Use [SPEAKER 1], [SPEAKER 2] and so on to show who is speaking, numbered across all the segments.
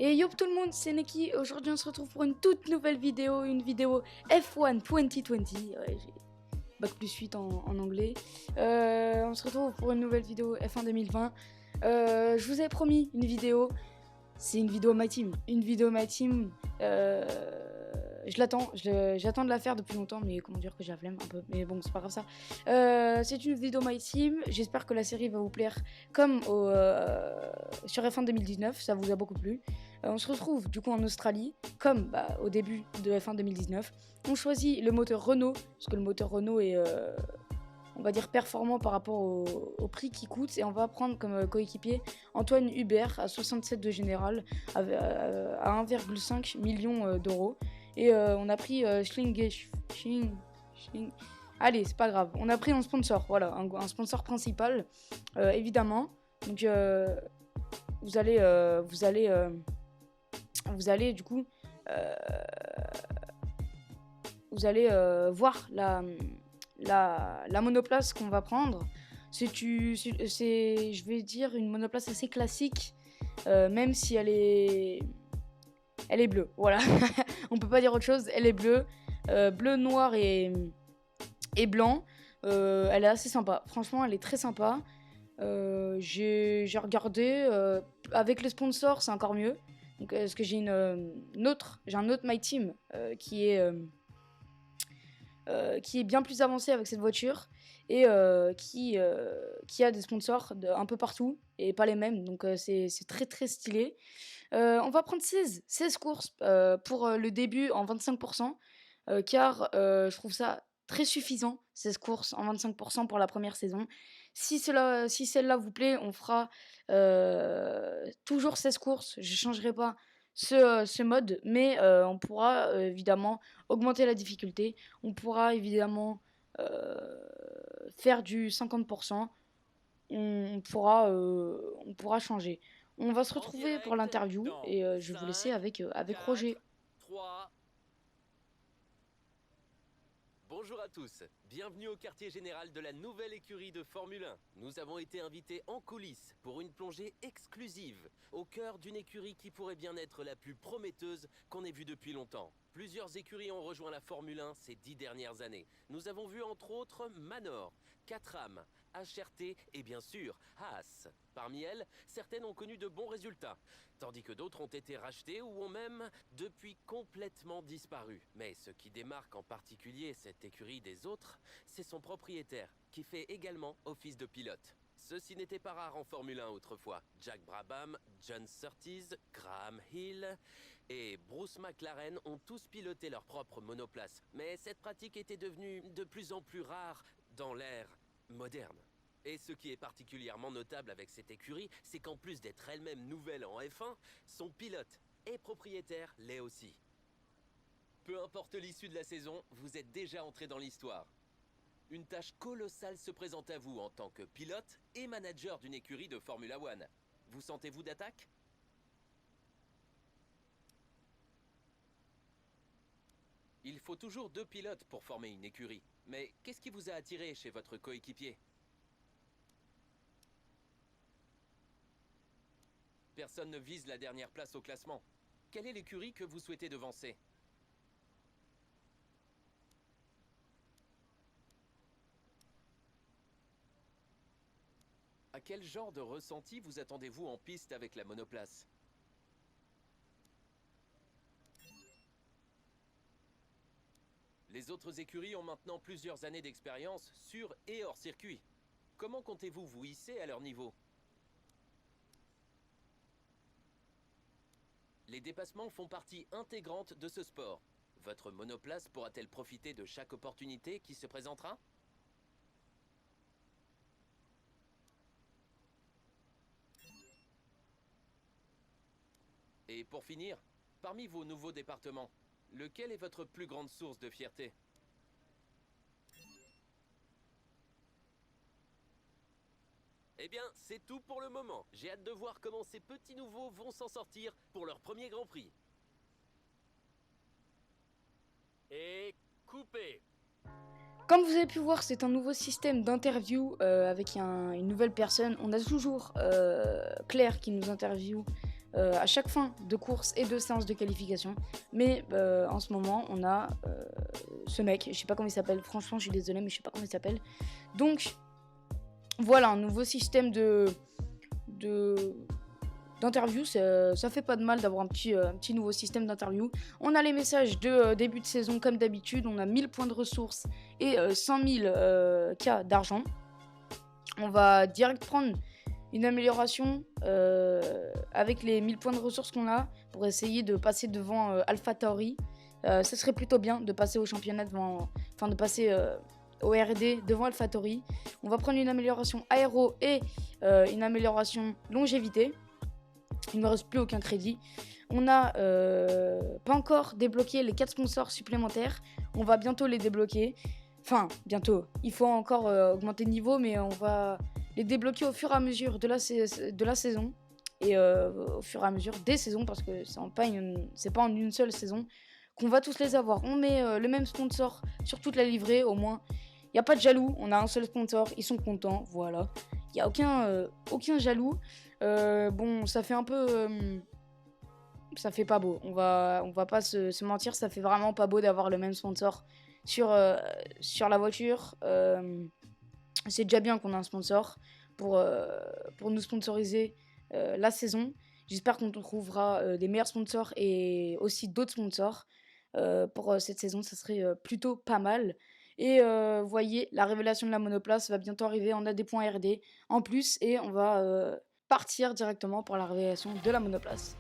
[SPEAKER 1] Et yo tout le monde, c'est Neki. Aujourd'hui on se retrouve pour une toute nouvelle vidéo, une vidéo F1 2020. Ouais, j'ai bac plus 8 en anglais. On se retrouve pour une nouvelle vidéo F1 2020. Je vous avais promis une vidéo. C'est une vidéo My Team. Une vidéo My Team. Je l'attends. J'attends de la faire depuis longtemps, mais comment dire que j'ai la flemme un peu. Mais bon, c'est pas grave ça. C'est une vidéo My Team. J'espère que la série va vous plaire comme sur F1 2019. Ça vous a beaucoup plu. On se retrouve du coup en Australie, comme au début de F1 2019. On choisit le moteur Renault, parce que le moteur Renault est, on va dire, performant par rapport au prix qu'il coûte. Et on va prendre comme coéquipier Antoine Hubert à 67 de général, à 1,5 million d'euros. Et on a pris Schling. Allez, c'est pas grave. On a pris un sponsor, voilà, un sponsor principal, évidemment. Donc vous allez du coup voir la monoplace qu'on va prendre. C'est, je vais dire, une monoplace assez classique, même si elle est bleue. Voilà, on peut pas dire autre chose. Elle est bleue, bleu, noir et blanc. Elle est assez sympa. Franchement, elle est très sympa. J'ai regardé. Avec les sponsors, c'est encore mieux. Donc, parce que j'ai un autre My Team qui est bien plus avancé avec cette voiture et qui a des sponsors un peu partout et pas les mêmes. Donc, c'est très très stylé. On va prendre 16 courses pour le début en 25%, car je trouve ça très suffisant, 16 courses en 25% pour la première saison. Si celle-là vous plaît, on fera toujours 16 courses, je ne changerai pas ce mode, mais on pourra évidemment augmenter la difficulté, on pourra évidemment faire du 50%, on pourra changer. On va se retrouver pour l'interview et je vais vous laisser avec Roger.
[SPEAKER 2] 3. Bonjour à tous, bienvenue au quartier général de la nouvelle écurie de Formule 1. Nous avons été invités en coulisses pour une plongée exclusive au cœur d'une écurie qui pourrait bien être la plus prometteuse qu'on ait vue depuis longtemps. Plusieurs écuries ont rejoint la Formule 1 ces 10 dernières années. Nous avons vu entre autres Manor, Caterham, HRT et bien sûr Haas. Parmi elles, certaines ont connu de bons résultats, tandis que d'autres ont été rachetées ou ont même depuis complètement disparu. Mais ce qui démarque en particulier cette écurie des autres, c'est son propriétaire, qui fait également office de pilote. Ceci n'était pas rare en Formule 1 autrefois. Jack Brabham, John Surtees, Graham Hill et Bruce McLaren ont tous piloté leur propre monoplace. Mais cette pratique était devenue de plus en plus rare dans l'ère moderne. Et ce qui est particulièrement notable avec cette écurie, c'est qu'en plus d'être elle-même nouvelle en F1, son pilote et propriétaire l'est aussi. Peu importe l'issue de la saison, vous êtes déjà entré dans l'histoire. Une tâche colossale se présente à vous en tant que pilote et manager d'une écurie de Formula One. Vous sentez-vous d'attaque ? Il faut toujours 2 pilotes pour former une écurie. Mais qu'est-ce qui vous a attiré chez votre coéquipier ? Personne ne vise la dernière place au classement. Quelle est l'écurie que vous souhaitez devancer ? À quel genre de ressenti vous attendez-vous en piste avec la monoplace ? Les autres écuries ont maintenant plusieurs années d'expérience sur et hors circuit. Comment comptez-vous vous hisser à leur niveau ? Les dépassements font partie intégrante de ce sport. Votre monoplace pourra-t-elle profiter de chaque opportunité qui se présentera ? Et pour finir, parmi vos nouveaux départements, lequel est votre plus grande source de fierté ? Eh bien, c'est tout pour le moment. J'ai hâte de voir comment ces petits nouveaux vont s'en sortir pour leur premier Grand Prix. Et coupé.
[SPEAKER 1] Comme vous avez pu voir, c'est un nouveau système d'interview avec une nouvelle personne. On a toujours Claire qui nous interviewe à chaque fin de course et de séance de qualification. Mais en ce moment, on a ce mec, je sais pas comment il s'appelle, franchement, je suis désolée, mais je sais pas comment il s'appelle. Donc, voilà, un nouveau système d'interview, ça fait pas de mal d'avoir un petit nouveau système d'interview. On a les messages de début de saison comme d'habitude, on a 1000 points de ressources et 100 000 K d'argent. On va direct prendre une amélioration avec les 1000 points de ressources qu'on a pour essayer de passer devant AlphaTauri. Ça serait plutôt bien de passer au championnat de passer au R&D devant AlphaTauri. On va prendre une amélioration aéro et une amélioration longévité. Il ne me reste plus aucun crédit. On n'a pas encore débloqué les 4 sponsors supplémentaires. On va bientôt les débloquer. Enfin, bientôt. Il faut encore augmenter de niveau, mais on va les débloquer au fur et à mesure de la saison. Et au fur et à mesure des saisons, parce que c'est pas en une seule saison qu'on va tous les avoir. On met le même sponsor sur toute la livrée, au moins. Il n'y a pas de jaloux, on a un seul sponsor, ils sont contents, voilà. Il n'y a aucun jaloux. Bon, ça fait un peu... ça fait pas beau, on va pas se mentir, ça fait vraiment pas beau d'avoir le même sponsor sur la voiture. C'est déjà bien qu'on a un sponsor pour nous sponsoriser la saison. J'espère qu'on trouvera des meilleurs sponsors et aussi d'autres sponsors pour cette saison, ça serait plutôt pas mal. Et voyez, la révélation de la monoplace va bientôt arriver, on a des points RD en plus et on va partir directement pour la révélation de la monoplace.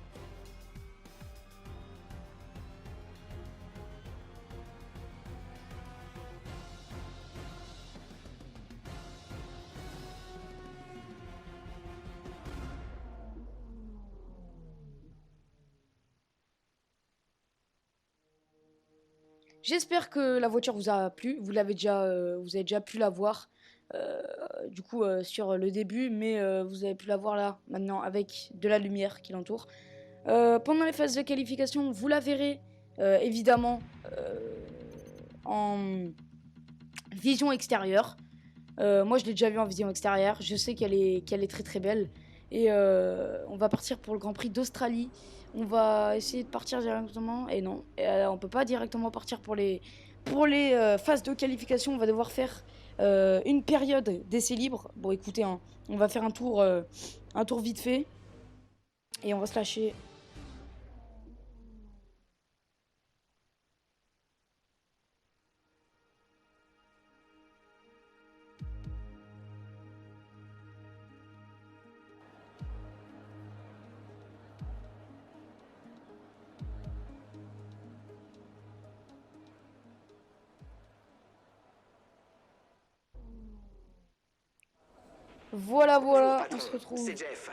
[SPEAKER 1] J'espère que la voiture vous a plu, vous avez déjà pu la voir du coup sur le début, mais vous avez pu la voir là maintenant avec de la lumière qui l'entoure. Pendant les phases de qualification, vous la verrez évidemment en vision extérieure. Moi je l'ai déjà vue en vision extérieure, je sais qu'elle est très très belle. Et on va partir pour le Grand Prix d'Australie. On va essayer de partir directement. Et non, on peut pas directement partir pour les phases de qualification. On va devoir faire une période d'essai libre. Bon, écoutez, hein, on va faire un tour vite fait. Et on va se lâcher. Voilà, on se retrouve.
[SPEAKER 3] C'est Jeff.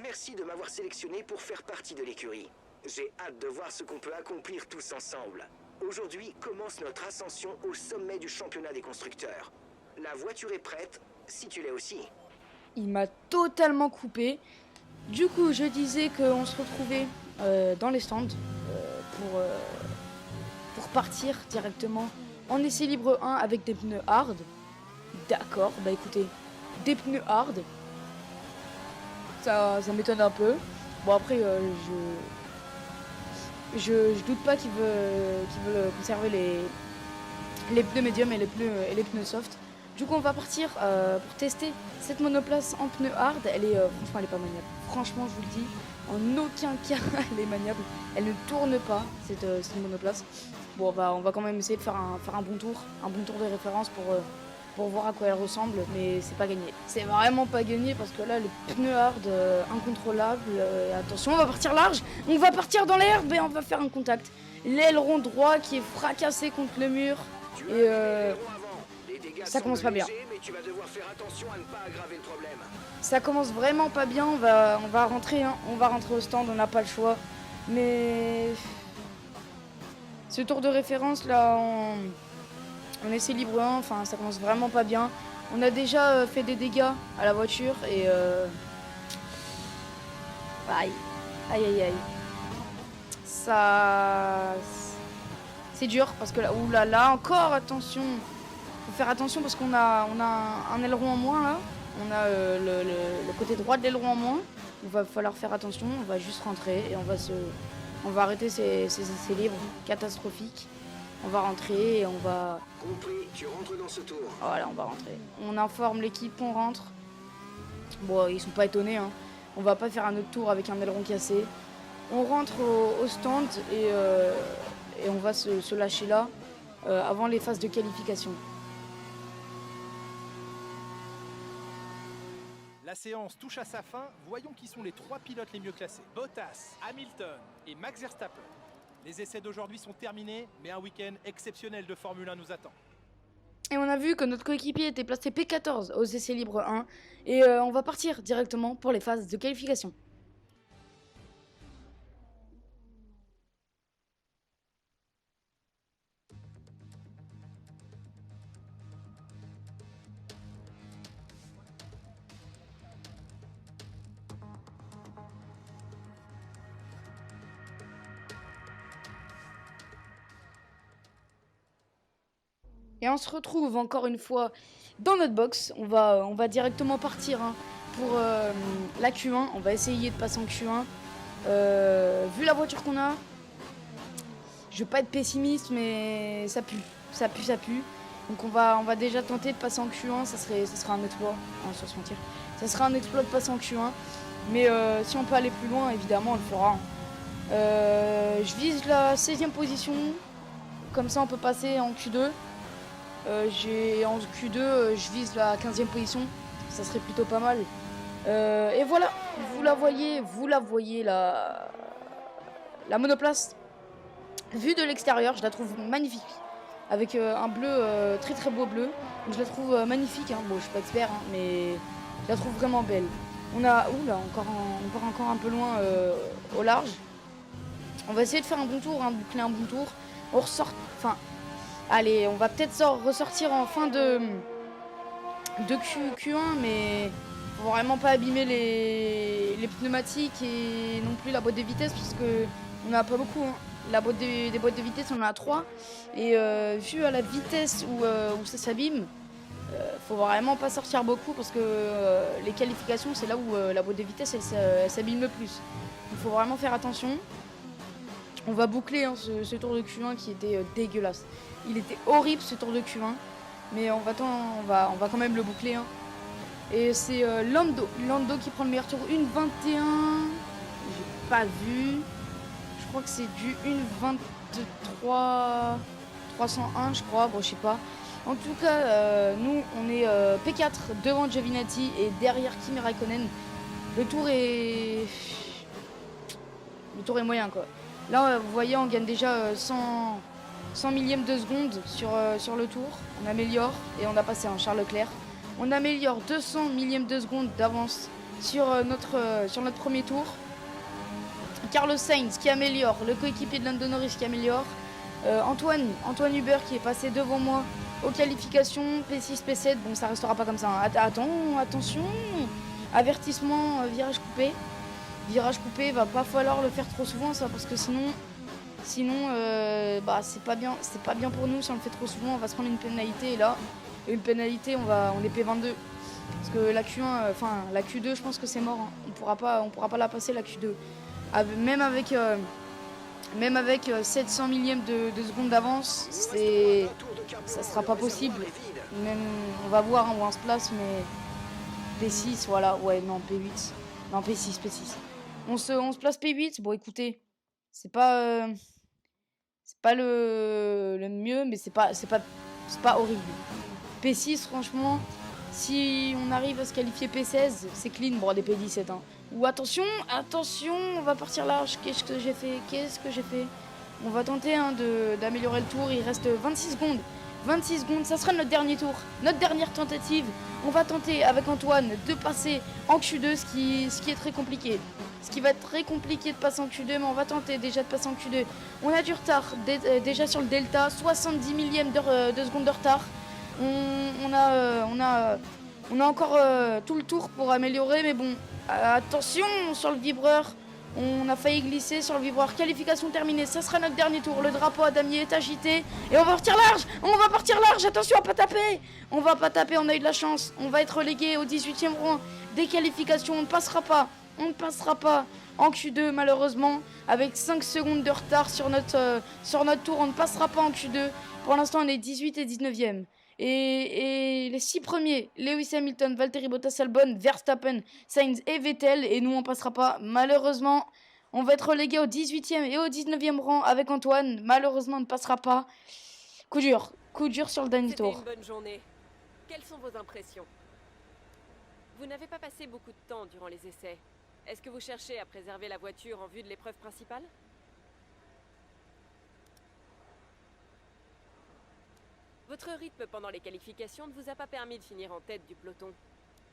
[SPEAKER 3] Merci de m'avoir sélectionné pour faire partie de l'écurie. J'ai hâte de voir ce qu'on peut accomplir tous ensemble. Aujourd'hui commence notre ascension au sommet du championnat des constructeurs. La voiture est prête, si tu l'es aussi.
[SPEAKER 1] Il m'a totalement coupé. Du coup, je disais qu'on se retrouvait dans les stands pour partir directement en essai libre 1 avec des pneus hard. D'accord, bah écoutez, des pneus hard, ça m'étonne un peu. Bon après, je doute pas qu'ils veulent conserver les pneus médium et les pneus soft. Du coup, on va partir pour tester cette monoplace en pneus hard. Franchement, elle est pas maniable. Franchement, je vous le dis, en aucun cas, elle est maniable. Elle ne tourne pas, cette monoplace. Bon, on va quand même essayer de faire un bon tour de référence pour voir à quoi elle ressemble, mais c'est pas gagné. C'est vraiment pas gagné parce que là, le pneu hard incontrôlable. Attention, on va partir large, on va partir dans l'herbe et on va faire un contact. L'aileron droit qui est fracassé contre le mur et ça commence pas bien. Ça commence vraiment pas bien. On va rentrer, hein. On va rentrer au stand, on n'a pas le choix. Mais ce tour de référence là, on essaie libre 1, enfin ça commence vraiment pas bien. On a déjà fait des dégâts à la voiture et aïe. Ça, c'est dur parce que là, oulala, encore attention. Faut faire attention parce qu'on a un aileron en moins là. On a le côté droit de l'aileron en moins. Il va falloir faire attention, on va juste rentrer et on va arrêter ces essais libres catastrophiques. On va rentrer et on va...
[SPEAKER 3] Compris, tu rentres dans ce tour.
[SPEAKER 1] Voilà, on va rentrer. On informe l'équipe qu'on rentre. Bon, ils sont pas étonnés, hein. On va pas faire un autre tour avec un aileron cassé. On rentre au stand et on va se lâcher là avant les phases de qualification.
[SPEAKER 4] La séance touche à sa fin. Voyons qui sont les 3 pilotes les mieux classés. Bottas, Hamilton et Max Verstappen. Les essais d'aujourd'hui sont terminés, mais un week-end exceptionnel de Formule 1 nous attend.
[SPEAKER 1] Et on a vu que notre coéquipier était placé P14 aux essais libres 1. Et on va partir directement pour les phases de qualification. Et on se retrouve encore une fois dans notre box. On va directement partir hein, pour la Q1. On va essayer de passer en Q1. Vu la voiture qu'on a, je veux pas être pessimiste, mais ça pue. Ça pue. Donc on va déjà tenter de passer en Q1. Ça sera un exploit, hein, sans se mentir. Ça sera un exploit de passer en Q1. Mais si on peut aller plus loin, évidemment, on le fera. Hein. Je vise la 16e position. Comme ça, on peut passer en Q2. En Q2, je vise la 15e position, ça serait plutôt pas mal. Et voilà, vous la voyez la monoplace. Vue de l'extérieur, je la trouve magnifique. Avec un bleu, très très beau bleu. Donc je la trouve magnifique, hein. Bon, je suis pas expert, hein, mais je la trouve vraiment belle. On a, encore un peu loin au large. On va essayer de faire un bon tour, hein, de boucler un bon tour. On ressort, allez, on va peut-être ressortir en fin de Q1, mais faut vraiment pas abîmer les pneumatiques et non plus la boîte de vitesse, parce que on n'a pas beaucoup. Hein. Des boîtes de vitesse, on en a 3. Et vu à la vitesse où ça s'abîme, faut vraiment pas sortir beaucoup, parce que les qualifications, c'est là où la boîte de vitesse elle s'abîme le plus. Il faut vraiment faire attention. On va boucler hein, ce tour de Q1 qui était dégueulasse. Il était horrible ce tour de Q1, mais on va quand même le boucler. Hein. Et c'est Lando qui prend le meilleur tour, 1,21. J'ai pas vu. Je crois que c'est du 1,23 301, je crois. Bon, je sais pas. En tout cas, nous, on est P4 devant Giovinazzi et derrière Kimi Raikkonen. Le tour est moyen, quoi. Là, vous voyez, on gagne déjà 100 millièmes de seconde sur le tour. On améliore et on a passé un Charles Leclerc. On améliore 200 millièmes de seconde d'avance sur notre premier tour. Carlos Sainz qui améliore, le coéquipier de Lando Norris qui améliore. Antoine Hubert qui est passé devant moi aux qualifications, P6, P7. Bon, ça restera pas comme ça. Hein. Attention, avertissement, virage coupé. Virage coupé, va pas falloir le faire trop souvent ça, parce que sinon c'est pas bien pour nous. Si on le fait trop souvent, on va se prendre une pénalité, et là une pénalité, on est P22, parce que la Q1, la Q2, je pense que c'est mort. Hein. On pourra pas la passer la Q2, même avec 700 millièmes de seconde d'avance, ça sera pas possible. Même on va voir hein, où on se place, mais P6, voilà, ouais, non, P8, non, P6. On se place P8. Bon, écoutez, c'est pas le mieux, mais c'est pas horrible. P6, franchement, si on arrive à se qualifier P16, c'est clean. Bon, des P17. Hein. Ou attention, on va partir large. Qu'est-ce que j'ai fait? On va tenter hein, d'améliorer le tour. Il reste 26 secondes. 26 secondes, ça sera notre dernier tour, notre dernière tentative. On va tenter avec Antoine de passer en Q2, ce qui est très compliqué. Ce qui va être très compliqué de passer en Q2, mais on va tenter déjà de passer en Q2. On a du retard déjà sur le delta, 70 millièmes de seconde de retard. On a encore tout le tour pour améliorer, mais bon, attention sur le vibreur. On a failli glisser sur le vibreur. Qualification terminée, ça sera notre dernier tour. Le drapeau à damier est agité et on va partir large. Attention à pas taper. On a eu de la chance. On va être relégué au 18e rang des qualifications. On ne passera pas on ne passera pas en Q2 malheureusement. Avec 5 secondes de retard sur notre tour, on ne passera pas en Q2. Pour l'instant, on est 18 et 19e. Et les 6 premiers, Lewis Hamilton, Valtteri Bottas, Albon, Verstappen, Sainz et Vettel. Et nous, on passera pas. Malheureusement, on va être relégué au 18e et au 19e rang avec Antoine. Malheureusement, on ne passera pas. Coup dur sur le dernier tour.
[SPEAKER 5] C'était une bonne journée. Quelles sont vos impressions? Vous n'avez pas passé beaucoup de temps durant les essais. Est-ce que vous cherchez à préserver la voiture en vue de l'épreuve principale? Votre rythme pendant les qualifications ne vous a pas permis de finir en tête du peloton.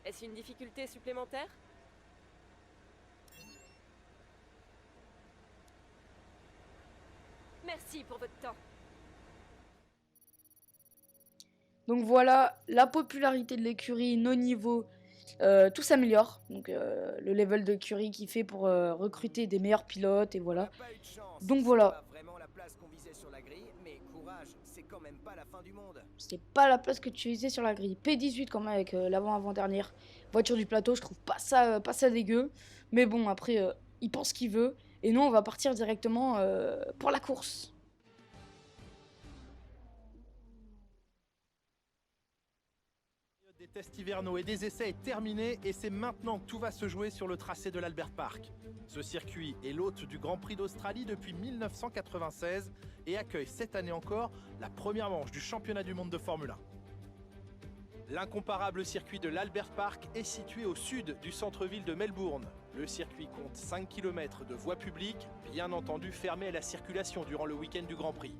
[SPEAKER 5] Est-ce une difficulté supplémentaire? Merci pour votre temps.
[SPEAKER 1] Donc voilà, la popularité de l'écurie, nos niveaux, tout s'améliore. Donc le level de l'écurie qui fait pour recruter des meilleurs pilotes et voilà. Donc voilà. C'était pas la place que tu visais sur la grille. P18 quand même avec l'avant-avant-dernière voiture du plateau. Je trouve pas ça dégueu. Mais bon, après, il pense ce qu'il veut. Et nous, on va partir directement pour la course.
[SPEAKER 4] Des tests hivernaux et des essais est terminée et c'est maintenant que tout va se jouer sur le tracé de l'Albert Park. Ce circuit est l'hôte du Grand Prix d'Australie depuis 1996 et accueille cette année encore la première manche du championnat du monde de Formule 1. L'incomparable circuit de l'Albert Park est situé au sud du centre-ville de Melbourne. Le circuit compte 5 km de voies publiques, bien entendu fermées à la circulation durant le week-end du Grand Prix.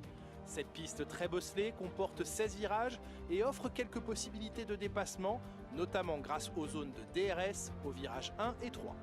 [SPEAKER 4] Cette piste très bosselée comporte 16 virages et offre quelques possibilités de dépassement, notamment grâce aux zones de DRS aux virages 1 et 3.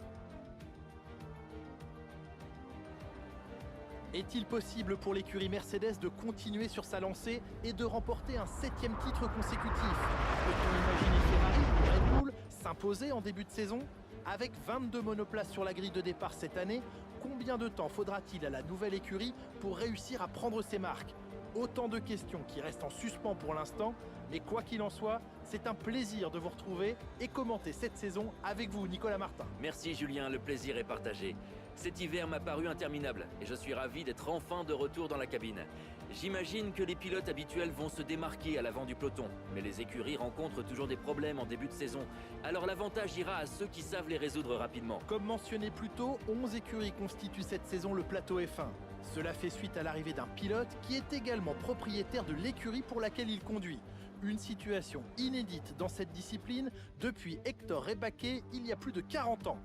[SPEAKER 4] Est-il possible pour l'écurie Mercedes de continuer sur sa lancée et de remporter un 7e titre consécutif? Peut-on imaginer Ferrari ou Red Bull s'imposer en début de saison? Avec 22 monoplaces sur la grille de départ cette année, combien de temps faudra-t-il à la nouvelle écurie pour réussir à prendre ses marques? Autant de questions qui restent en suspens pour l'instant, mais quoi qu'il en soit, c'est un plaisir de vous retrouver et commenter cette saison avec vous, Nicolas Martin.
[SPEAKER 2] Merci Julien, le plaisir est partagé. Cet hiver m'a paru interminable et je suis ravi d'être enfin de retour dans la cabine. J'imagine que les pilotes habituels vont se démarquer à l'avant du peloton, mais les écuries rencontrent toujours des problèmes en début de saison. Alors l'avantage ira à ceux qui savent les résoudre rapidement.
[SPEAKER 4] Comme mentionné plus tôt, 11 écuries constituent cette saison le plateau F1. Cela fait suite à l'arrivée d'un pilote qui est également propriétaire de l'écurie pour laquelle il conduit. Une situation inédite dans cette discipline depuis Hector Rebaque il y a plus de 40 ans.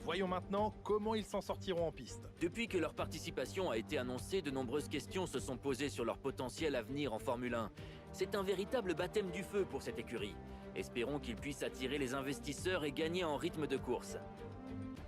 [SPEAKER 4] Voyons maintenant comment ils s'en sortiront en piste.
[SPEAKER 2] Depuis que leur participation a été annoncée, de nombreuses questions se sont posées sur leur potentiel avenir en Formule 1. C'est un véritable baptême du feu pour cette écurie. Espérons qu'ils puissent attirer les investisseurs et gagner en rythme de course.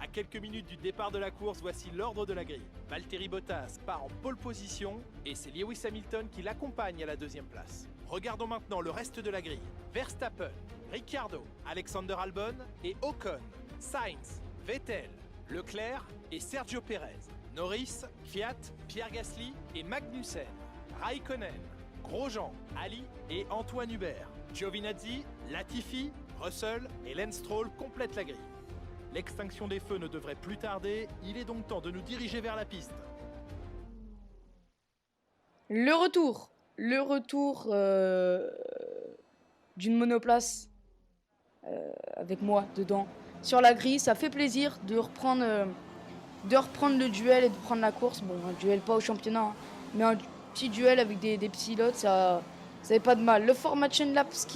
[SPEAKER 4] À quelques minutes du départ de la course, voici l'ordre de la grille. Valtteri Bottas part en pole position et c'est Lewis Hamilton qui l'accompagne à la deuxième place. Regardons maintenant le reste de la grille. Verstappen, Ricciardo, Alexander Albon et Ocon, Sainz, Vettel, Leclerc et Sergio Pérez. Norris, Fiat, Pierre Gasly et Magnussen. Raikkonen, Grosjean, Ali et Antoine Hubert. Giovinazzi, Latifi, Russell et Lance Stroll complètent la grille. L'extinction des feux ne devrait plus tarder, il est donc temps de nous diriger vers la piste.
[SPEAKER 1] Le retour d'une monoplace avec moi dedans sur la grille, ça fait plaisir de reprendre le duel et de prendre la course. Bon, un duel pas au championnat, hein, mais un petit duel avec des pilotes, ça n'est pas de mal. Le format chain laps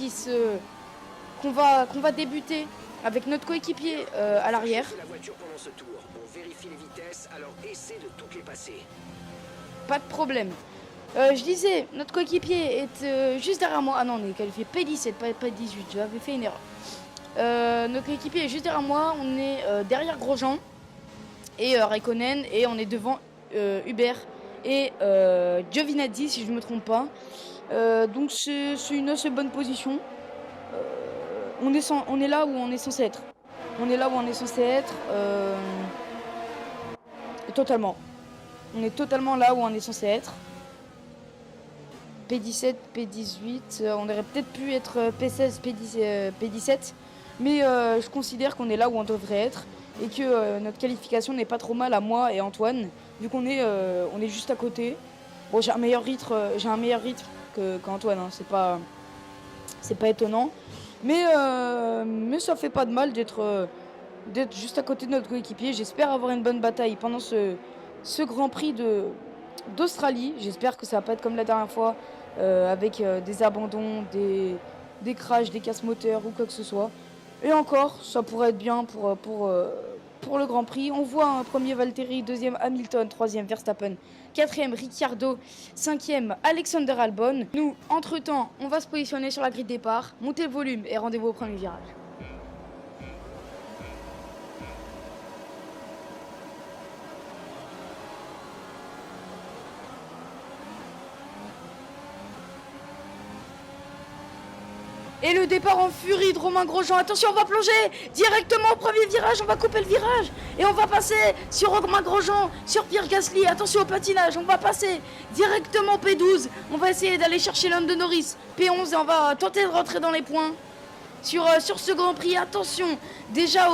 [SPEAKER 1] qu'on va débuter avec notre coéquipier à l'arrière.
[SPEAKER 3] La voiture pendant ce tour. On vérifie les vitesses, alors essaie de toutes les passer.
[SPEAKER 1] Pas de problème. Je disais, notre coéquipier est juste derrière moi. Ah non, on est qualifié P17, pas 18. J'avais fait une erreur. Notre coéquipier est juste derrière moi. On est derrière Grosjean et Raikkonen. Et on est devant Hubert et Giovinazzi, si je ne me trompe pas. Donc c'est une assez bonne position. On est là où on est censé être. Totalement. On est totalement là où on est censé être. P17, P18, on aurait peut-être pu être P16, P17. Mais je considère qu'on est là où on devrait être et que notre qualification n'est pas trop mal à moi et Antoine, vu qu'on est, on est juste à côté. Bon, j'ai un meilleur rythme qu'Antoine, hein. C'est pas étonnant. Mais ça fait pas de mal d'être juste à côté de notre coéquipier. J'espère avoir une bonne bataille pendant ce Grand Prix d'Australie. J'espère que ça va pas être comme la dernière fois, avec des abandons, des crashs, des casses moteurs ou quoi que ce soit. Et encore, ça pourrait être bien pour le Grand Prix. On voit un premier Valtteri, deuxième Hamilton, troisième Verstappen, quatrième Ricciardo, cinquième Alexander Albon. Nous, entre-temps, on va se positionner sur la grille de départ, monter le volume et rendez-vous au premier virage. Et le départ en furie de Romain Grosjean. Attention, on va plonger directement au premier virage. On va couper le virage. Et on va passer sur Romain Grosjean, sur Pierre Gasly. Attention au patinage. On va passer directement P12. On va essayer d'aller chercher Lando Norris. P11 et on va tenter de rentrer dans les points sur ce Grand Prix. Attention, déjà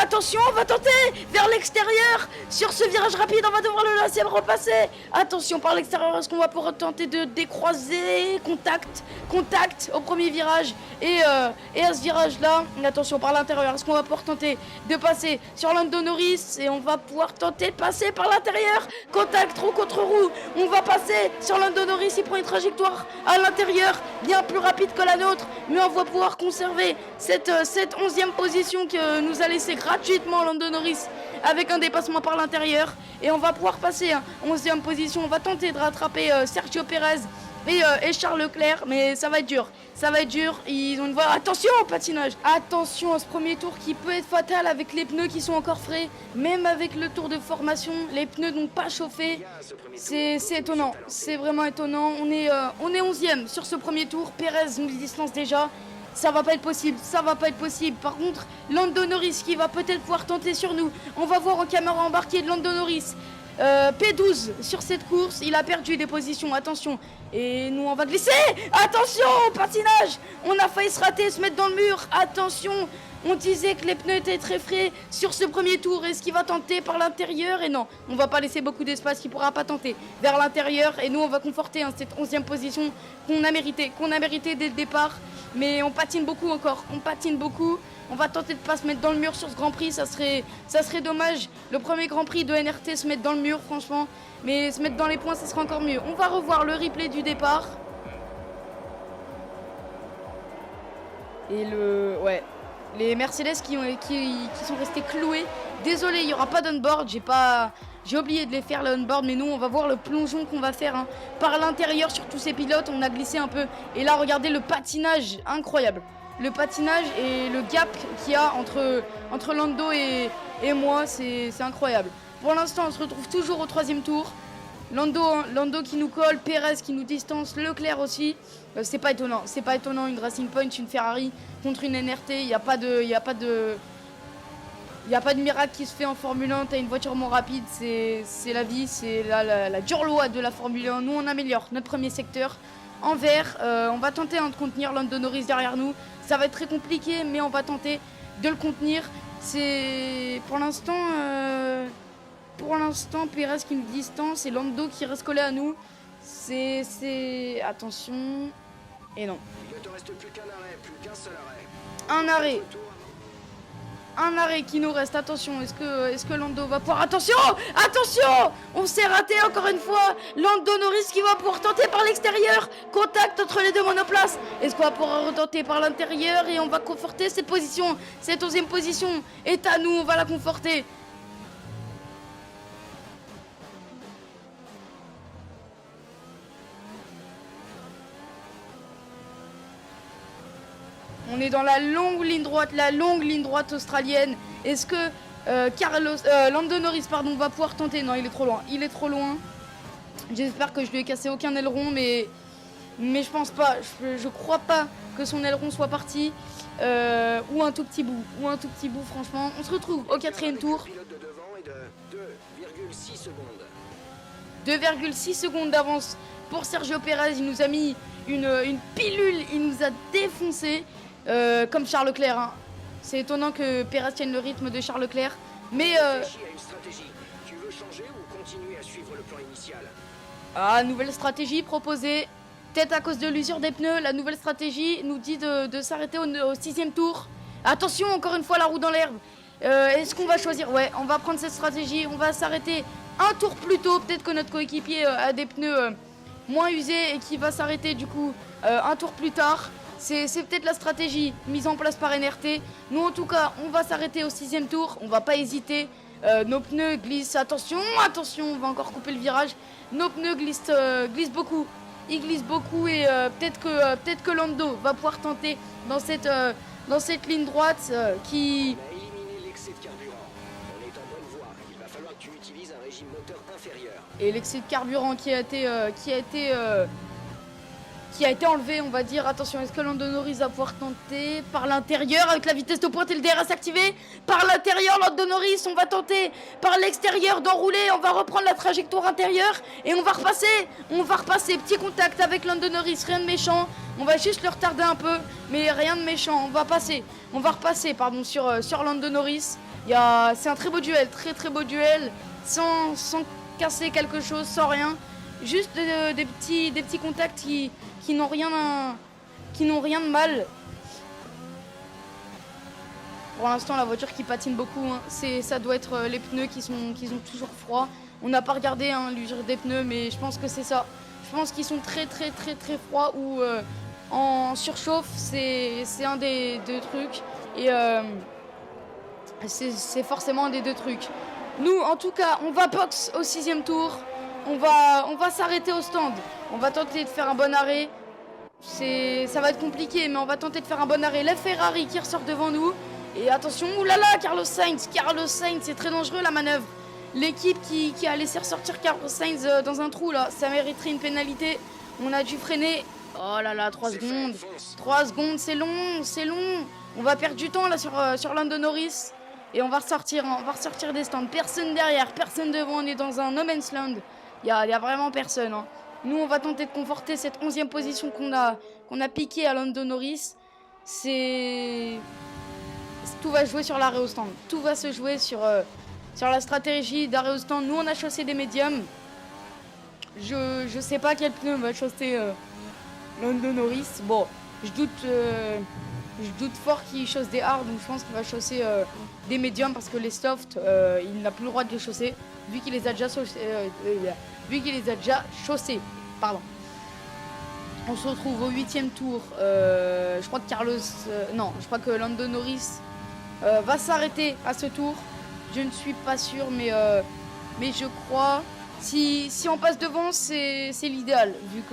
[SPEAKER 1] attention, on va tenter vers l'extérieur. Sur ce virage rapide, on va devoir le laisser repasser. Attention par l'extérieur, est-ce qu'on va pouvoir tenter de décroiser? Contact au premier virage. Et à ce virage-là, attention par l'intérieur, est-ce qu'on va pouvoir tenter de passer sur Lando Norris? Et on va pouvoir tenter de passer par l'intérieur. Contact, roue contre roue. On va passer sur Lando Norris, il prend une trajectoire à l'intérieur, bien plus rapide que la nôtre. Mais on va pouvoir conserver cette 11e position que nous a laissé gratuitement Lando Norris avec un dépassement par l'intérieur. Et on va pouvoir passer en 11e position. On va tenter de rattraper Sergio Pérez et Charles Leclerc, mais ça va être dur. Ils ont une voie. Attention au patinage. Attention à ce premier tour qui peut être fatal avec les pneus qui sont encore frais. Même avec le tour de formation, les pneus n'ont pas chauffé. C'est étonnant. C'est vraiment étonnant. On est 11e sur ce premier tour. Pérez nous distance déjà. Ça va pas être possible. Par contre, Lando Norris qui va peut-être pouvoir tenter sur nous. On va voir en caméra embarquée de Lando Norris. P12 sur cette course, il a perdu des positions, attention. Et nous on va glisser. Attention au patinage. On a failli se rater, se mettre dans le mur. Attention. On disait que les pneus étaient très frais sur ce premier tour. Est-ce qu'il va tenter par l'intérieur? Et non, on va pas laisser beaucoup d'espace, il pourra pas tenter vers l'intérieur. Et nous on va conforter cette 11e position qu'on a mérité dès le départ. Mais on patine beaucoup encore, On va tenter de pas se mettre dans le mur sur ce Grand Prix, ça serait dommage. Le premier Grand Prix de NRT se mettre dans le mur, franchement. Mais se mettre dans les points, ça serait encore mieux. On va revoir le replay du départ. Et les Mercedes qui sont restés cloués. Désolé, il n'y aura pas d'onboard, j'ai oublié de les faire le onboard, mais nous on va voir le plongeon qu'on va faire par l'intérieur sur tous ces pilotes. On a glissé un peu et là regardez le patinage incroyable. Le patinage et le gap qu'il y a entre Lando et moi, c'est incroyable. Pour l'instant on se retrouve toujours au 3e tour. Lando qui nous colle, Pérez qui nous distance, Leclerc aussi. C'est pas étonnant une Racing Point, une Ferrari contre une NRT. Il n'y a pas de miracle qui se fait en Formule 1. T'as une voiture moins rapide, c'est la vie, c'est la dure loi de la Formule 1. Nous on améliore notre premier secteur en vert. On va tenter de contenir Lando Norris derrière nous. Ça va être très compliqué, mais on va tenter de le contenir. C'est pour l'instant Pérez qui nous distance et Lando qui reste collé à nous. C'est attention. Et non.
[SPEAKER 3] Il ne te reste plus qu'un arrêt, plus qu'un seul arrêt.
[SPEAKER 1] Un arrêt qui nous reste. Attention, est-ce que Lando va pouvoir... Attention, on s'est raté encore une fois. Lando Norris qui va pouvoir tenter par l'extérieur. Contact entre les deux monoplaces. Est-ce qu'on va pouvoir retenter par l'intérieur? Et on va conforter cette position. Cette 11e position est à nous, on va la conforter. On est dans la longue ligne droite australienne. Est-ce que Lando Norris va pouvoir tenter? Non, il est trop loin. J'espère que je lui ai cassé aucun aileron, mais je pense pas. Je crois pas que son aileron soit parti. Ou un tout petit bout, franchement. On se retrouve au 4e tour. 2,6 secondes d'avance pour Sergio Pérez. Il nous a mis une pilule, il nous a défoncé. comme Charles Leclerc. Hein. C'est étonnant que Perez tienne le rythme de Charles Leclerc. Mais
[SPEAKER 3] Réfléchis à une stratégie. Tu veux changer ou continuer à suivre le plan initial?
[SPEAKER 1] nouvelle stratégie proposée. Peut-être à cause de l'usure des pneus, la nouvelle stratégie nous dit de s'arrêter au 6e tour. Attention, encore une fois, la roue dans l'herbe. Est-ce qu'on va choisir? Ouais, on va prendre cette stratégie. On va s'arrêter un tour plus tôt. Peut-être que notre coéquipier a des pneus moins usés et qui va s'arrêter du coup un tour plus tard. C'est peut-être la stratégie mise en place par NRT. Nous, en tout cas, on va s'arrêter au 6e tour. On va pas hésiter. Nos pneus glissent. Attention, attention, on va encore couper le virage. Nos pneus glissent beaucoup. Ils glissent beaucoup et peut-être que Lando va pouvoir tenter dans cette ligne droite qui...
[SPEAKER 3] On a éliminé l'excès de carburant. On est en bonne voie. Il va falloir que tu utilises un régime moteur inférieur.
[SPEAKER 1] Et l'excès de carburant qui a été enlevé, on va dire. Attention, est-ce que Lando Norris va pouvoir tenter par l'intérieur avec la vitesse de pointe et le DRS activé? Par l'intérieur, Lando Norris, on va tenter par l'extérieur d'enrouler. On va reprendre la trajectoire intérieure et on va repasser. Petit contact avec Lando Norris, rien de méchant. On va juste le retarder un peu, mais rien de méchant. On va repasser sur Lando Norris. C'est un très beau duel, très beau duel, sans casser quelque chose, sans rien. Juste des petits contacts qui n'ont rien de mal. Pour l'instant, la voiture qui patine beaucoup, hein. Ça doit être les pneus qui ont toujours froid. On n'a pas regardé l'usure des pneus, mais je pense que c'est ça. Je pense qu'ils sont très froids ou en surchauffe. C'est un des deux trucs. Et c'est forcément un des deux trucs. Nous, en tout cas, on va box au 6e tour. On va s'arrêter au stand. On va tenter de faire un bon arrêt. Ça va être compliqué, mais on va tenter de faire un bon arrêt. La Ferrari qui ressort devant nous. Et attention, oulala, Carlos Sainz, c'est très dangereux la manœuvre. L'équipe qui a laissé ressortir Carlos Sainz dans un trou là, ça mériterait une pénalité. On a dû freiner. Oh là là, 3 secondes. 3 secondes, c'est long. On va perdre du temps là sur Lando Norris. Et on va ressortir des stands. Personne derrière, personne devant. On est dans un no man's land. Il y a vraiment personne. Hein. Nous, on va tenter de conforter cette 11e position qu'on a piqué à Lando Norris. Tout va jouer sur l'arrêt au stand. Tout va se jouer sur la stratégie d'arrêt au stand. Nous, on a chaussé des médiums. Je sais pas quel pneu va chausser Lando Norris. Bon, je doute fort qu'il chausse des hards. Donc je pense qu'il va chausser des médiums parce que les softs, il n'a plus le droit de les chausser vu qu'il les a déjà chaussés. Pardon. On se retrouve au 8e tour. Je crois que Lando Norris va s'arrêter à ce tour. Je ne suis pas sûr, mais je crois. Si on passe devant, c'est l'idéal. Vu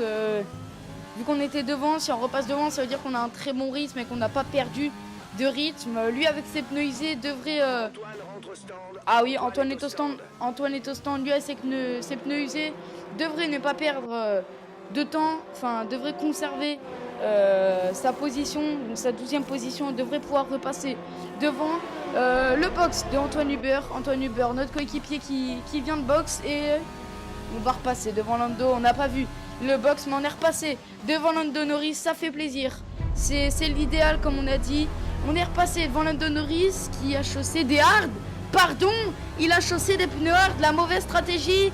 [SPEAKER 1] qu'on était devant, si on repasse devant, ça veut dire qu'on a un très bon rythme et qu'on n'a pas perdu de rythme. Lui, avec ses pneus usés, devrait... Ah oui, Antoine est au stand. Lui, avec ses pneus usés, devrait ne pas perdre de temps. Enfin, devrait conserver sa position, donc sa 12e position. Devrait pouvoir repasser devant le box de Antoine Hubert. Antoine Hubert, notre coéquipier qui vient de box. Et on va repasser devant Lando. On n'a pas vu le box, mais on est repassé devant Lando Norris. Ça fait plaisir. C'est l'idéal, comme on a dit. On est repassé devant Lando Norris qui a chaussé des hards. Pardon, il a chaussé des pneus hards. La mauvaise stratégie.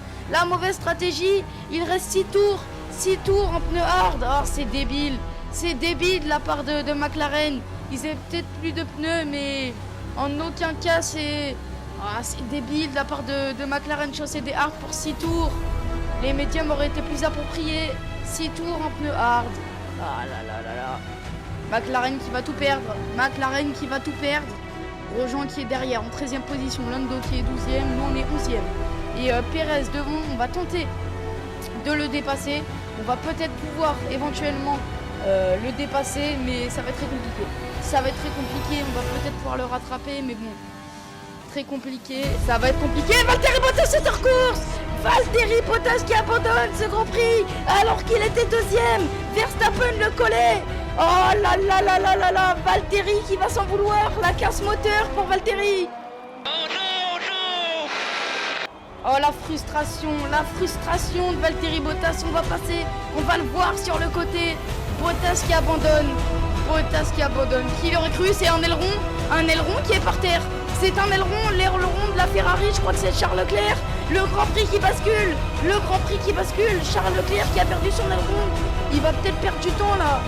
[SPEAKER 1] Il reste 6 tours. 6 tours en pneus hard. Oh, c'est débile. C'est débile de la part de McLaren. Ils avaient peut-être plus de pneus, mais en aucun cas, c'est débile de la part de McLaren chausser des hard pour 6 tours. Les médiums auraient été plus appropriés. 6 tours en pneus hard. Ah là là là là. McLaren qui va tout perdre. Grosjean qui est derrière en 13e position. Lando qui est 12e. Nous, on est 11e. Et Perez devant, on va tenter de le dépasser. On va peut-être pouvoir éventuellement le dépasser, mais ça va être très compliqué. On va peut-être pouvoir le rattraper, mais bon, très compliqué. Ça va être compliqué. Valtteri Bottas est hors course. Valtteri Bottas qui abandonne ce Grand Prix alors qu'il était 2e. Verstappen le collait. Oh là là là là là là. Valtteri qui va s'en vouloir. La casse moteur pour Valtteri. Oh la frustration de Valtteri Bottas. On va le voir sur le côté. Bottas qui abandonne. Bottas qui abandonne. Qui l'aurait cru? C'est un aileron qui est par terre. C'est un aileron de la Ferrari, je crois que c'est Charles Leclerc. Le Grand Prix qui bascule. Charles Leclerc qui a perdu son aileron. Il va peut-être perdre du temps là.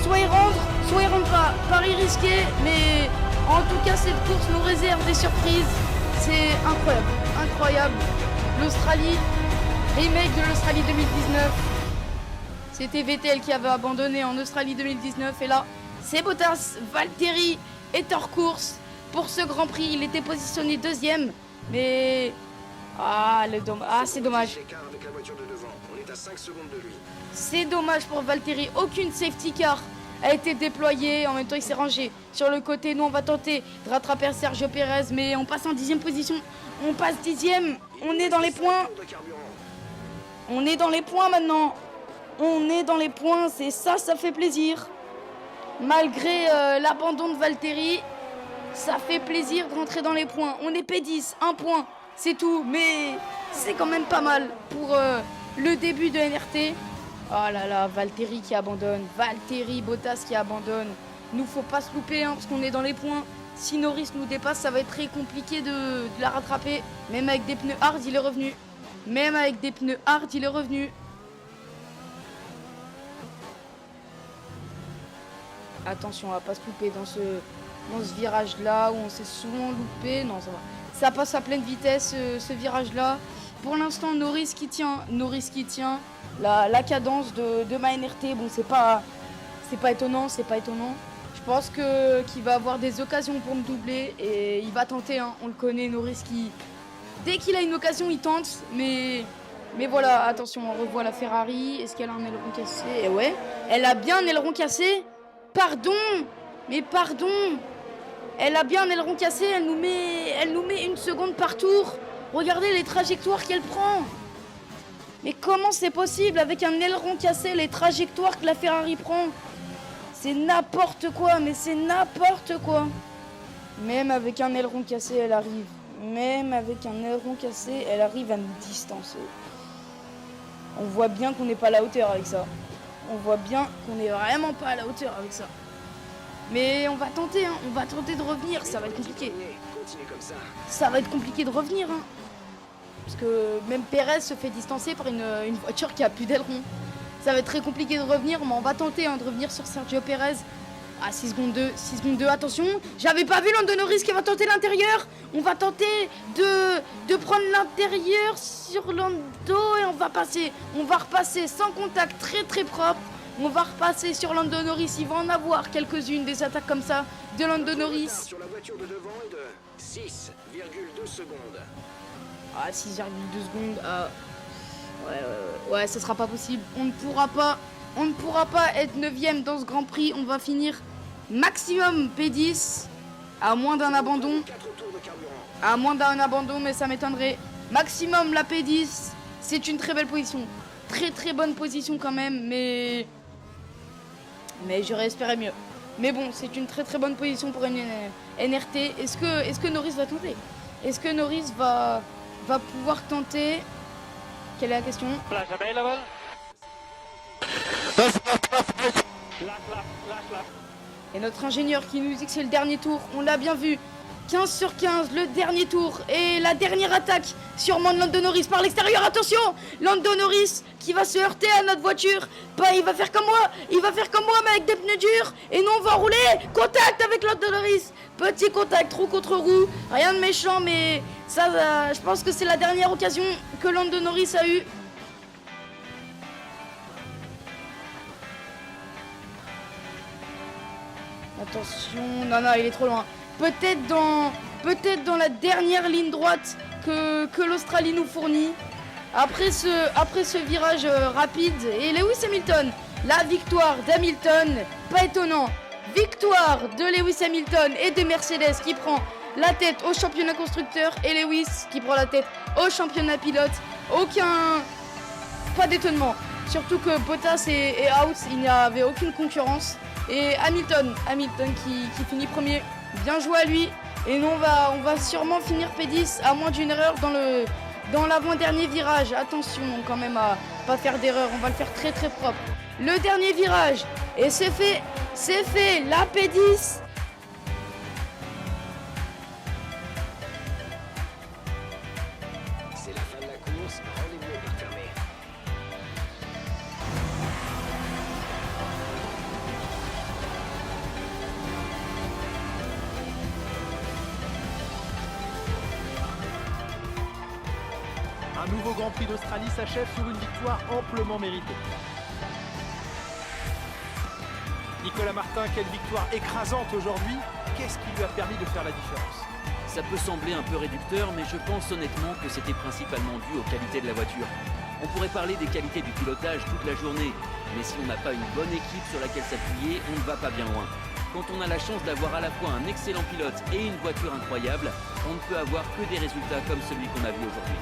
[SPEAKER 1] Soit il rentre pas. Pari risqué, mais en tout cas cette course nous réserve des surprises. C'est incroyable. L'Australie, remake de l'Australie 2019. C'était Vettel qui avait abandonné en Australie 2019 et là, c'est Bottas. Valtteri est hors course pour ce Grand Prix. Il était positionné deuxième, mais c'est dommage. C'est dommage pour Valtteri. Aucune safety car a été déployée. En même temps, il s'est rangé sur le côté. Nous, on va tenter de rattraper Sergio Pérez, mais on passe en 10e position. On passe 10e. On est dans les points. On est dans les points maintenant. On est dans les points. C'est ça fait plaisir. Malgré l'abandon de Valtteri, ça fait plaisir de rentrer dans les points. On est P10, 1 point, c'est tout. Mais c'est quand même pas mal pour le début de NRT. Oh là là, Valtteri qui abandonne. Valtteri, Bottas qui abandonne. Nous, faut pas se louper parce qu'on est dans les points. Si Norris nous dépasse, ça va être très compliqué de la rattraper. Même avec des pneus hard, il est revenu. Attention, on va pas se louper dans ce virage-là où on s'est souvent loupé. Non, ça va. Ça passe à pleine vitesse, ce virage-là. Pour l'instant, Norris qui tient. La cadence de ma NRT, bon, c'est pas étonnant. Je pense qu'il va avoir des occasions pour me doubler et il va tenter. On le connaît, Norris qui... Dès qu'il a une occasion, il tente. Mais voilà, attention, on revoit la Ferrari. Est-ce qu'elle a un aileron cassé? Et ouais, elle a bien un aileron cassé. Pardon. Elle a bien un aileron cassé. Elle nous met 1 seconde par tour. Regardez les trajectoires qu'elle prend. Mais comment c'est possible avec un aileron cassé, les trajectoires que la Ferrari prend? C'est n'importe quoi, Même avec un aileron cassé, elle arrive. À nous distancer. On voit bien qu'on n'est pas à la hauteur avec ça. Vraiment pas à la hauteur avec ça. Mais on va tenter, de revenir. Ça va être compliqué. Parce que même Pérez se fait distancer par une voiture qui a plus d'aileron. Ça va être très compliqué de revenir, mais on va tenter de revenir sur Sergio Pérez. Ah, 6 secondes 2, attention. J'avais pas vu Lando Norris qui va tenter l'intérieur. On va tenter de prendre l'intérieur sur Lando et on va repasser sans contact, très très propre. On va repasser sur Lando Norris. Il va en avoir quelques-unes des attaques comme ça de Lando Norris.
[SPEAKER 3] Sur la voiture de devant est de 6,2 secondes.
[SPEAKER 1] Ah, 6,2 secondes. Ouais, ce sera pas possible. On ne pourra pas être 9ème dans ce Grand Prix. On va finir maximum P10. À moins d'un abandon. Mais ça m'étonnerait. Maximum la P10. C'est une très belle position. Très très bonne position quand même. Mais j'aurais espéré mieux. Mais bon, c'est une très très bonne position pour une NRT. Est-ce que Norris va tenter? Est-ce que Norris va pouvoir tenter? Quelle est la question? Et notre ingénieur qui nous dit que c'est le dernier tour, on l'a bien vu. 15 sur 15, le dernier tour. Et la dernière attaque, sûrement de Lando Norris par l'extérieur. Attention, Lando Norris qui va se heurter à notre voiture. Il va faire comme moi, mais avec des pneus durs. Et nous, on va rouler. Contact avec Lando Norris. Petit contact, roue contre roue. Rien de méchant, mais ça, je pense que c'est la dernière occasion que Lando Norris a eue. Attention, non, il est trop loin. Peut-être dans la dernière ligne droite que l'Australie nous fournit. Après ce virage rapide. Et Lewis Hamilton, la victoire d'Hamilton, pas étonnant. Victoire de Lewis Hamilton et de Mercedes qui prend la tête au championnat constructeur. Et Lewis qui prend la tête au championnat pilote. Pas d'étonnement. Surtout que Bottas est out, il n'y avait aucune concurrence. Et Hamilton qui finit premier. Bien joué à lui. Et nous on va sûrement finir P10 à moins d'une erreur dans l'avant-dernier virage. Attention quand même à pas faire d'erreur, on va le faire très très propre. Le dernier virage, et c'est fait, la P10.
[SPEAKER 3] C'est la fin de la course, rendez-vous au parc fermé.
[SPEAKER 4] Un nouveau Grand Prix d'Australie s'achève sur une victoire amplement méritée. Nicolas Martin, quelle victoire écrasante aujourd'hui. Qu'est-ce qui lui a permis de faire la différence?
[SPEAKER 6] Ça peut sembler un peu réducteur, mais je pense honnêtement que c'était principalement dû aux qualités de la voiture. On pourrait parler des qualités du pilotage toute la journée, mais si on n'a pas une bonne équipe sur laquelle s'appuyer, on ne va pas bien loin. Quand on a la chance d'avoir à la fois un excellent pilote et une voiture incroyable, on ne peut avoir que des résultats comme celui qu'on a vu aujourd'hui.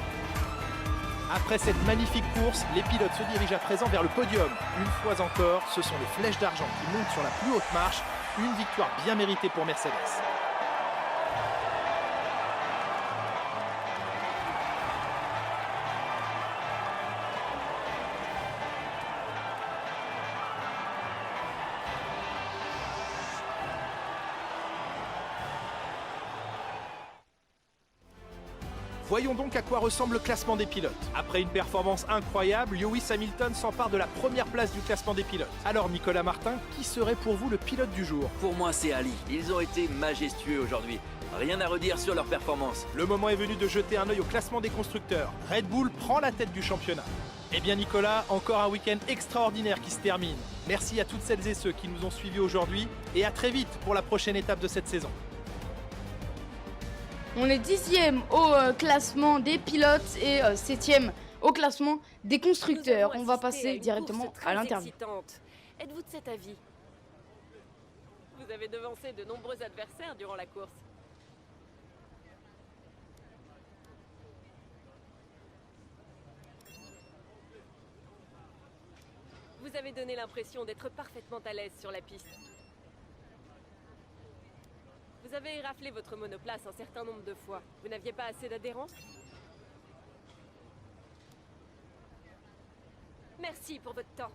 [SPEAKER 4] Après cette magnifique course, les pilotes se dirigent à présent vers le podium. Une fois encore, ce sont les flèches d'argent qui montent sur la plus haute marche. Une victoire bien méritée pour Mercedes. Voyons donc à quoi ressemble le classement des pilotes. Après une performance incroyable, Lewis Hamilton s'empare de la première place du classement des pilotes. Alors Nicolas Martin, qui serait pour vous le pilote du jour?
[SPEAKER 6] Pour moi, c'est Ali. Ils ont été majestueux aujourd'hui. Rien à redire sur leur performance.
[SPEAKER 4] Le moment est venu de jeter un œil au classement des constructeurs. Red Bull prend la tête du championnat. Eh bien Nicolas, encore un week-end extraordinaire qui se termine. Merci à toutes celles et ceux qui nous ont suivis aujourd'hui et à très vite pour la prochaine étape de cette saison.
[SPEAKER 1] On est 10e au classement des pilotes et 7e au classement des constructeurs. On va passer directement à l'interview.
[SPEAKER 5] Êtes-vous de cet avis? Vous avez devancé de nombreux adversaires durant la course. Vous avez donné l'impression d'être parfaitement à l'aise sur la piste. Vous avez éraflé votre monoplace un certain nombre de fois. Vous n'aviez pas assez d'adhérence? Merci pour votre temps.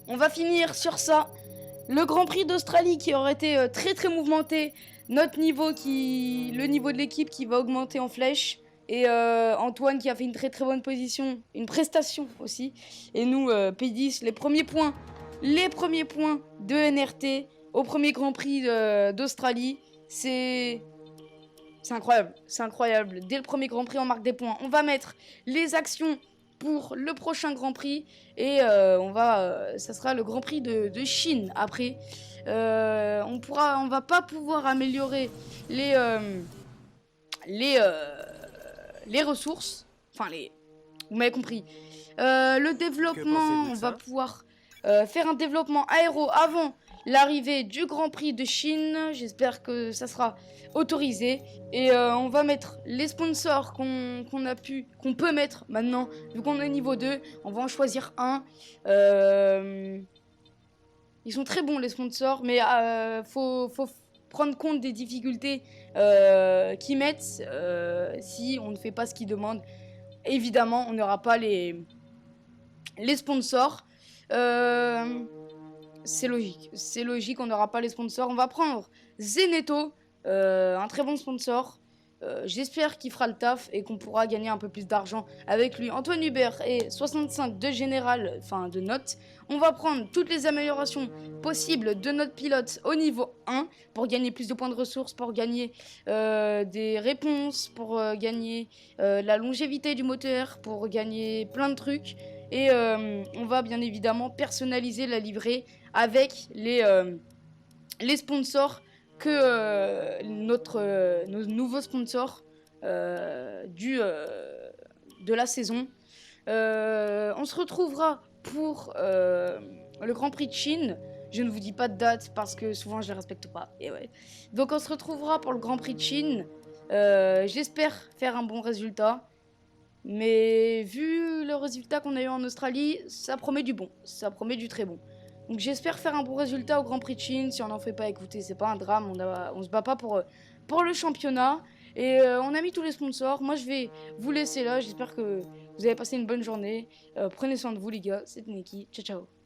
[SPEAKER 1] On va finir sur ça. Le Grand Prix d'Australie qui aurait été très très mouvementé. Le niveau de l'équipe qui va augmenter en flèche. Et Antoine qui a fait une très très bonne position, une prestation aussi. Et nous, P10, les premiers points de NRT au premier Grand Prix d'Australie. C'est incroyable. Dès le premier Grand Prix, on marque des points. On va mettre les actions pour le prochain Grand Prix. Et ça sera le Grand Prix de Chine après. On va pas pouvoir améliorer les ressources. Enfin, vous m'avez compris. Le développement, on va pouvoir faire un développement aéro avant l'arrivée du Grand Prix de Chine. J'espère que ça sera autorisé. Et on va mettre les sponsors qu'on peut mettre maintenant. Vu qu'on est niveau 2, on va en choisir un. Ils sont très bons les sponsors, mais faut prendre compte des difficultés qu'ils mettent si on ne fait pas ce qu'ils demandent. Évidemment, on n'aura pas les sponsors. C'est logique, on n'aura pas les sponsors. On va prendre Zeneto, un très bon sponsor. J'espère qu'il fera le taf et qu'on pourra gagner un peu plus d'argent avec lui. Antoine Hubert et 65 de général, enfin de notes. On va prendre toutes les améliorations possibles de notre pilote au niveau 1 pour gagner plus de points de ressources, pour gagner des réponses, pour gagner la longévité du moteur, pour gagner plein de trucs. Et on va bien évidemment personnaliser la livrée avec les sponsors que nos nouveaux sponsors de la saison. On se retrouvera pour le Grand Prix de Chine. Je ne vous dis pas de date parce que souvent je ne les respecte pas. Et ouais. Donc on se retrouvera pour le Grand Prix de Chine. J'espère faire un bon résultat. Mais vu le résultat qu'on a eu en Australie, ça promet du bon. Ça promet du très bon. Donc j'espère faire un bon résultat au Grand Prix de Chine. Si on n'en fait pas, écoutez, c'est pas un drame. On se bat pas pour pour le championnat. Et on a mis tous les sponsors. Moi je vais vous laisser là. J'espère que vous avez passé une bonne journée. Prenez soin de vous les gars. C'était Neki. Ciao ciao.